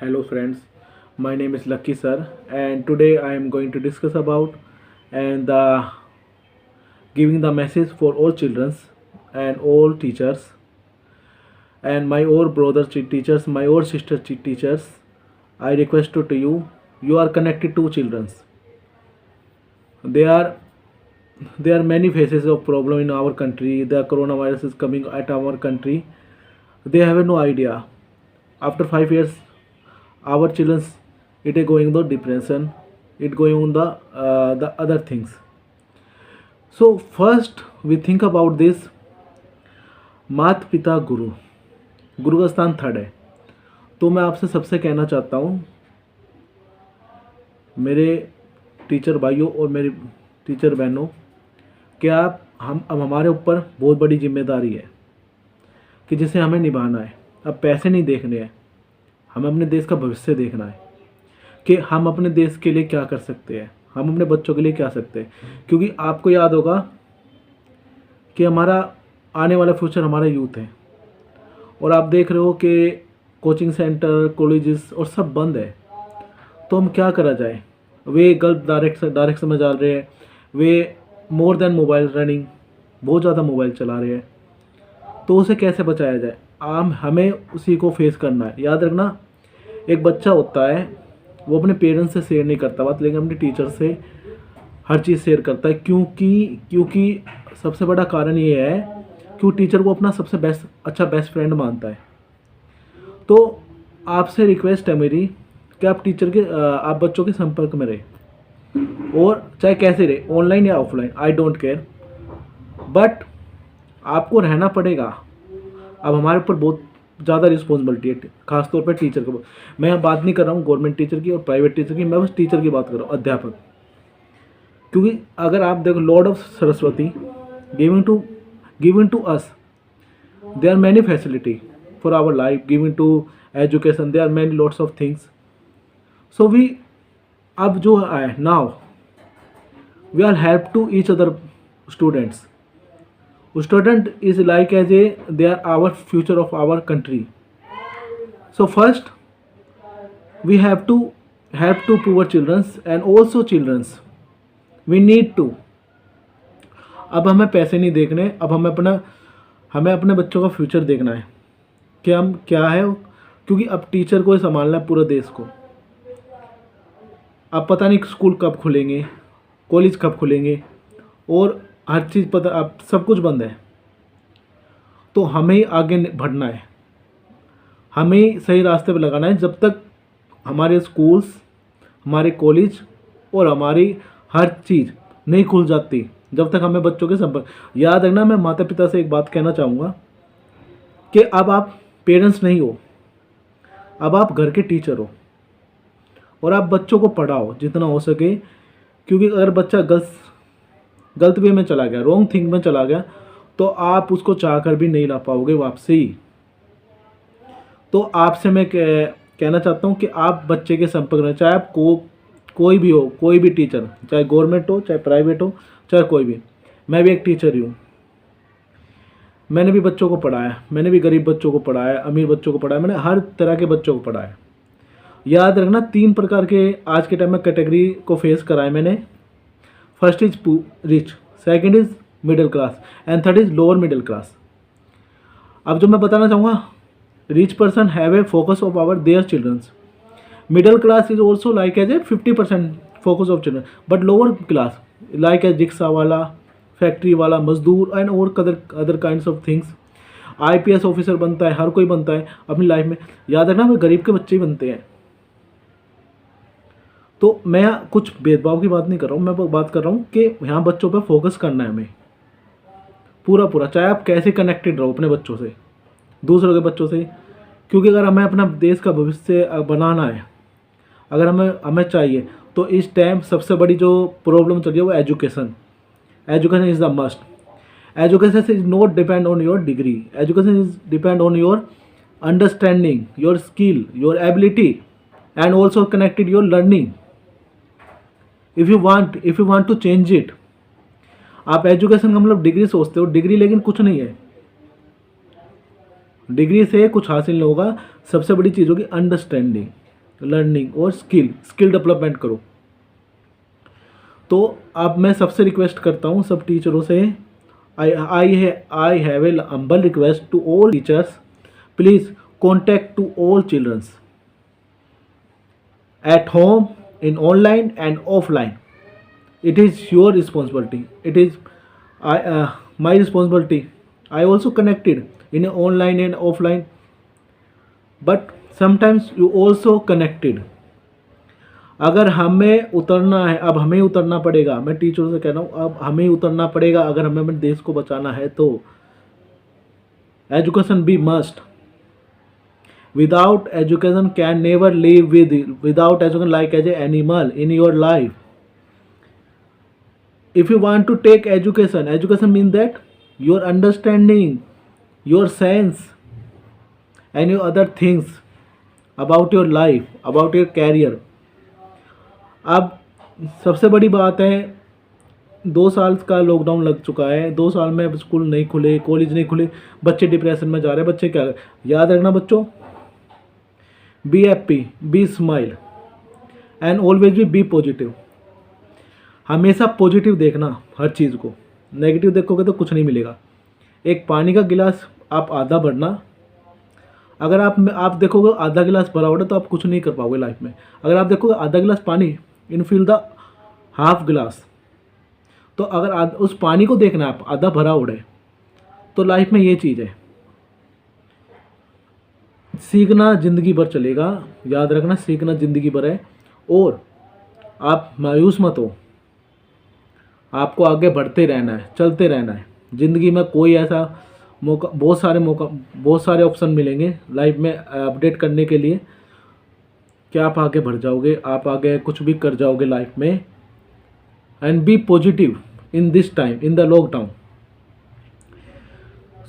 Hello friends, my name is Lucky sir and today I am going to discuss about and giving the message for all children and all teachers and my all brother teachers, my all sister teachers. I request to you, you are connected to children. There are there are many phases of problem in our country. The coronavirus is coming at our country. They have no idea. After 5 years, our children's it is going the depression, it going on the other things. So first we think about this माता पिता गुरु गुरु का स्थान third है. तो मैं आपसे सबसे कहना चाहता हूँ मेरे टीचर भाइयों और मेरी टीचर बहनों कि आप हम अब हमारे ऊपर बहुत बड़ी जिम्मेदारी है कि जिसे हमें निभाना है. अब पैसे नहीं देखने हैं, हमें अपने देश का भविष्य देखना है कि हम अपने देश के लिए क्या कर सकते हैं, हम अपने बच्चों के लिए क्या सकते हैं. क्योंकि आपको याद होगा कि हमारा आने वाला फ्यूचर हमारा यूथ है और आप देख रहे हो कि कोचिंग सेंटर कॉलेजेस और सब बंद है. तो हम क्या करा जाए. वे गलत डायरेक्शन में जा रहे हैं, वे मोर देन मोबाइल रनिंग बहुत ज़्यादा मोबाइल चला रहे हैं. तो उसे कैसे बचाया जाए, हमें उसी को फेस करना है. याद रखना, एक बच्चा होता है वो अपने पेरेंट्स से शेयर नहीं करता बात, लेकिन अपने टीचर से हर चीज़ शेयर करता है. क्योंकि सबसे बड़ा कारण ये है कि वो टीचर को अपना सबसे बेस्ट फ्रेंड मानता है. तो आपसे रिक्वेस्ट है मेरी कि आप बच्चों के संपर्क में रहे और चाहे कैसे रहे, ऑनलाइन या offline, I don't care, but आपको रहना पड़ेगा. अब हमारे ऊपर बहुत ज़्यादा रिस्पॉन्सिबिलिटी है, खासतौर पर टीचर को. मैं बात नहीं कर रहा हूँ गवर्नमेंट टीचर की और प्राइवेट टीचर की, मैं बस टीचर की बात कर रहा हूँ, अध्यापक. क्योंकि अगर आप देखो lord of Saraswati giving to us, there are many facility for our life, giving to education, there are many lots of things. So we अब जो है now we are help to each other students. Student is like as they are our future of our country. So first we have to help to poor children and also children. We need to. अब हमें पैसे नहीं देखने, अब हमें अपने बच्चों का फ्यूचर देखना है कि हम क्या है. क्योंकि अब टीचर को ही संभालना है पूरे देश को. अब पता नहीं स्कूल कब खुलेंगे, कॉलेज कब खुलेंगे और हर चीज़ पता, अब सब कुछ बंद है. तो हमें ही आगे बढ़ना है, हमें ही सही रास्ते पे लगाना है. जब तक हमारे स्कूल्स, हमारे कॉलेज और हमारी हर चीज़ नहीं खुल जाती, जब तक हमें बच्चों के संपर्क. याद रखना, मैं माता पिता से एक बात कहना चाहूँगा कि अब आप पेरेंट्स नहीं हो, अब आप घर के टीचर हो और आप बच्चों को पढ़ाओ जितना हो सके. क्योंकि अगर बच्चा गलत वे में चला गया, रॉन्ग थिंग में चला गया, तो आप उसको चाह कर भी नहीं ला पाओगे वापसी. तो आपसे मैं कहना चाहता हूँ कि आप बच्चे के संपर्क में, चाहे आप कोई भी हो, कोई भी टीचर, चाहे गवर्नमेंट हो, चाहे प्राइवेट हो, चाहे कोई भी. मैं भी एक टीचर ही हूँ, मैंने भी बच्चों को पढ़ाया, मैंने भी गरीब बच्चों को पढ़ाया, अमीर बच्चों को पढ़ाया, मैंने हर तरह के बच्चों को पढ़ाया. याद रखना, 3 प्रकार के आज के टाइम में कैटेगरी को फेस कराए मैंने. First is rich, second is middle class and third is lower middle class. अब जो मैं बताना चाहूँगा, rich person have a focus of our their childrens, middle class is also like as a 50% focus of children, but lower class like as rickshaw वाला, factory वाला, मजदूर and और other kinds of things. IPS officer बनता है, हर कोई बनता है अपनी लाइफ में. याद रखना, वे गरीब के बच्चे ही बनते हैं. तो मैं कुछ भेदभाव की बात नहीं कर रहा हूँ, मैं बात कर रहा हूँ कि यहाँ बच्चों पर फोकस करना है हमें पूरा. चाहे आप कैसे कनेक्टेड रहो अपने बच्चों से, दूसरों के बच्चों से. क्योंकि अगर हमें अपना देश का भविष्य बनाना है, अगर हमें चाहिए, तो इस टाइम सबसे बड़ी जो प्रॉब्लम चल रही है वो education is the must. Education is not depend on your degree, education is depend on your understanding, your skill, your ability and also connected your learning. If you want to change it. आप education का मतलब degree सोचते हो, degree लेकिन कुछ नहीं है. Degree से कुछ हासिल नहीं होगा. सबसे बड़ी चीज़ होगी अंडरस्टैंडिंग. लर्निंग और स्किल डेवलपमेंट करो। तो अब मैं सबसे रिक्वेस्ट करता हूँ सब टीचरों से, I have a humble request to all teachers, please contact to all childrens at home, in online and offline. It is your responsibility. It is my responsibility. I also connected in online and offline, but sometimes you also connected. अगर हमें उतरना है, अब हमें उतरना पड़ेगा, मैं टीचरों से कह रहा हूँ अब हमें उतरना पड़ेगा अगर हमें अपने देश को बचाना है तो education be must. Without education can never live without education like as an animal in your life. If you want to take education means that your understanding, your sense and your other things about your life, about your career. अब सबसे बड़ी बात है 2 साल का lockdown लग चुका है, 2 साल में अब स्कूल नहीं खुले, कॉलेज नहीं खुले, बच्चे डिप्रेशन में जा रहे हैं। बच्चे क्या, याद रखना बच्चों, be happy, be smile and always be positive. हमेशा पॉजिटिव देखना हर चीज़ को, नेगेटिव देखोगे तो कुछ नहीं मिलेगा। एक पानी का गिलास आप आधा भरना, अगर आप देखोगे आधा गिलास भरा हुआ तो आप कुछ नहीं कर पाओगे लाइफ में। अगर आप देखोगे आधा गिलास पानी, इन फिल द हाफ गिलास, तो अगर उस पानी को देखना आप आधा भरा हुआ है तो लाइफ में ये चीज़ है, सीखना ज़िंदगी भर चलेगा। याद रखना, सीखना ज़िंदगी भर है। और आप मायूस मत हो, आपको आगे बढ़ते रहना है, चलते रहना है। ज़िंदगी में कोई ऐसा मौका, बहुत सारे ऑप्शन मिलेंगे लाइफ में अपडेट करने के लिए कि आप आगे बढ़ जाओगे, आप आगे कुछ भी कर जाओगे लाइफ में। And be positive in this time, in the lockdown.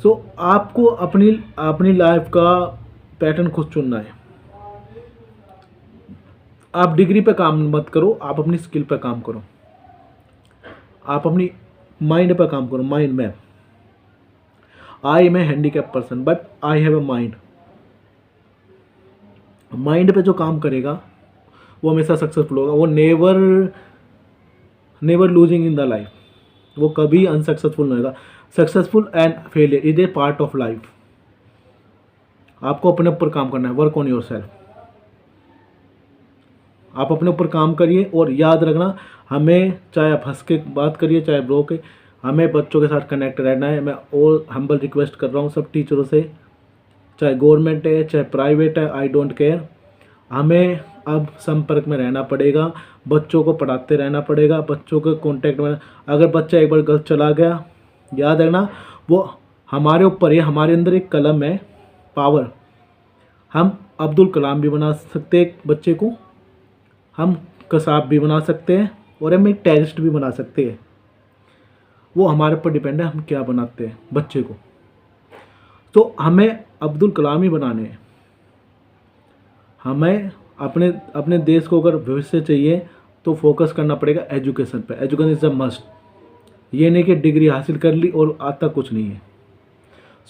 So आपको अपनी लाइफ का पैटर्न खुद चुनना है। आप डिग्री पे काम मत करो, आप अपनी स्किल पे काम करो, आप अपनी माइंड पे काम करो। Mind map, I am a handicap person but I have a mind. Mind पे जो काम करेगा वो हमेशा सक्सेसफुल होगा। वो never losing in the life, वो कभी अनसक्सेसफुल नहीं होगा। Successful and failure is a part of life. आपको अपने ऊपर काम करना है, वर्क ऑन योर सेल्फ। आप अपने ऊपर काम करिए और याद रखना, हमें चाहे आप हंस के बात करिए चाहे रो के, हमें बच्चों के साथ कनेक्ट रहना है। मैं और हम्बल रिक्वेस्ट कर रहा हूँ सब टीचरों से, चाहे गवर्नमेंट है चाहे प्राइवेट है, आई डोंट केयर। हमें अब संपर्क में रहना पड़ेगा, बच्चों को पढ़ाते रहना पड़ेगा, बच्चों के कांटेक्ट में। अगर बच्चा एक बार गलत चला गया, याद रखना वो हमारे ऊपर है, हमारे अंदर एक कलम है, पावर। हम अब्दुल कलाम भी बना सकते हैं एक बच्चे को, हम कसाब भी बना सकते हैं और हम एक टेररिस्ट भी बना सकते हैं। वो हमारे ऊपर डिपेंड है, हम क्या बनाते हैं बच्चे को। तो हमें अब्दुल कलाम ही बनाने हैं। हमें अपने देश को अगर भविष्य चाहिए तो फोकस करना पड़ेगा एजुकेशन पे। Education is a must. ये नहीं कि डिग्री हासिल कर ली और आता कुछ नहीं है।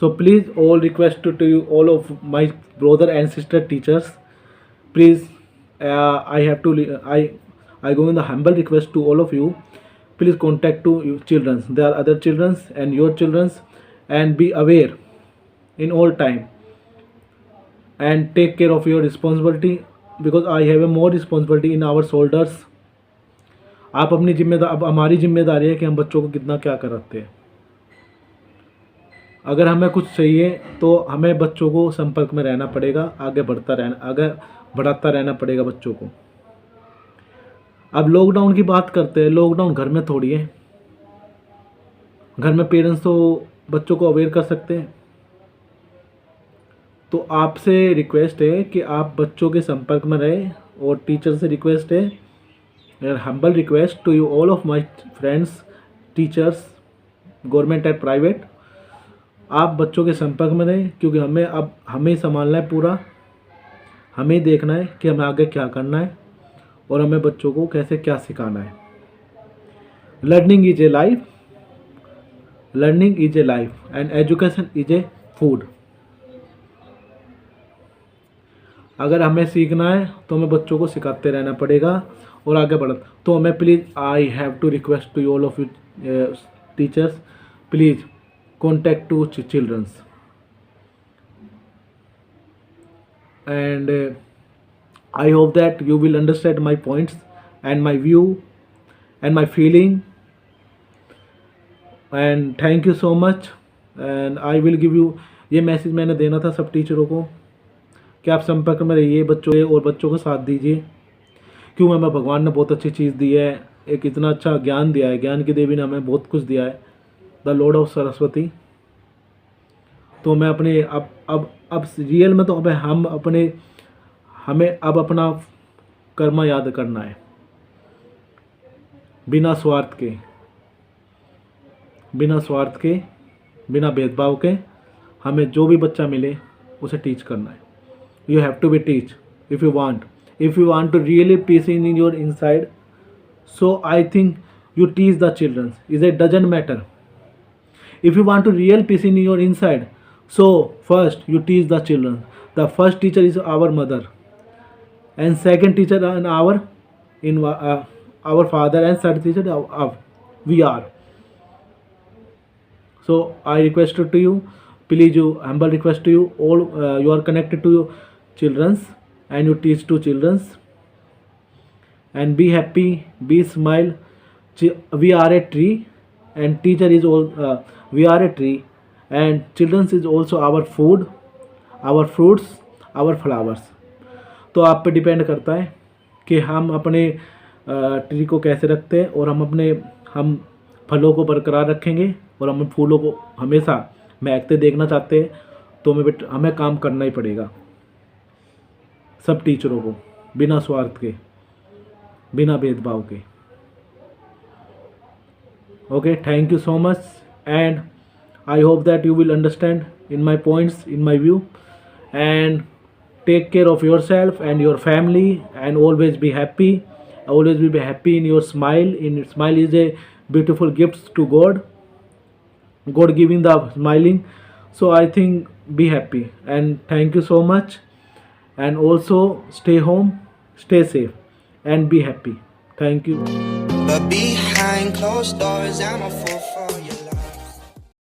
So please, all request to you, all of my brother and sister teachers, please, I go in the humble request to all of you, please contact to you children. There are other children and your children, and be aware in all time and take care of your responsibility, because I have a more responsibility in our shoulders. आप अपनी अब हमारी जिम्मेदारी है कि हम बच्चों को कितना क्या कराते हैं। अगर हमें कुछ चाहिए तो हमें बच्चों को संपर्क में रहना पड़ेगा, आगे बढ़ाता रहना पड़ेगा बच्चों को। अब लॉकडाउन की बात करते हैं। लॉकडाउन घर में थोड़ी है, घर में पेरेंट्स तो बच्चों को अवेयर कर सकते हैं। तो आपसे रिक्वेस्ट है कि आप बच्चों के संपर्क में रहें, और टीचर से रिक्वेस्ट है, humble request to you all of my friends teachers, government and private, आप बच्चों के संपर्क में रहें, क्योंकि हमें संभालना है पूरा। हमें देखना है कि हमें आगे क्या करना है और हमें बच्चों को कैसे क्या सिखाना है। Learning is a life, learning is a life and education is a food. अगर हमें सीखना है तो हमें बच्चों को सिखाते रहना पड़ेगा और आगे बढ़। तो मैं please I have to request to all of you teachers, please contact to childrens and I hope that you will understand my points and my view and my feeling, and thank you so much, and I will give you, ये message मैंने देना था सब टीचरों को कि आप संपर्क में रहिए बच्चों के और बच्चों को साथ दीजिए। क्यों हमें भगवान ने बहुत अच्छी चीज़ दी है, एक इतना अच्छा ज्ञान दिया है, ज्ञान की देवी ने हमें बहुत कुछ दिया है, द लॉर्ड ऑफ सरस्वती। तो मैं अपने अब रियल में तो अब हमें अब अपना कर्म याद करना है, बिना स्वार्थ के, बिना भेदभाव के। हमें जो भी बच्चा मिले उसे टीच करना है। You have to be teach if you want to really peace in your inside, so I think you teach the children. It doesn't matter. If you want to real peace in your inside, so first you teach the children. The first teacher is our mother, and second teacher in our father, and third teacher we are. So I request to you, please, you humble request to you all, you are connected to your children's and you teach to children's, and be happy, be smile. We are a tree, and teacher is all, we are a tree, and children's is also our food, our fruits, our flowers. तो आप पे depend करता है कि हम अपने tree को कैसे रखते हैं, और हम फलों को बरकरार रखेंगे, और हम फूलों को हमेशा महकते देखना चाहते हैं, तो हमें काम करना ही पड़ेगा सब टीचरों को, बिना स्वार्थ के, बिना भेदभाव के। Okay, thank you so much, and I hope that you will understand in my points, in my view, and take care of yourself and your family, and always be happy. Always be happy in your smile. Smile is a beautiful gift to God. God giving the smiling. So I think be happy, and thank you so much, and also stay home, stay safe, and be happy. Thank you. But behind closed doors, I'm a fool for you.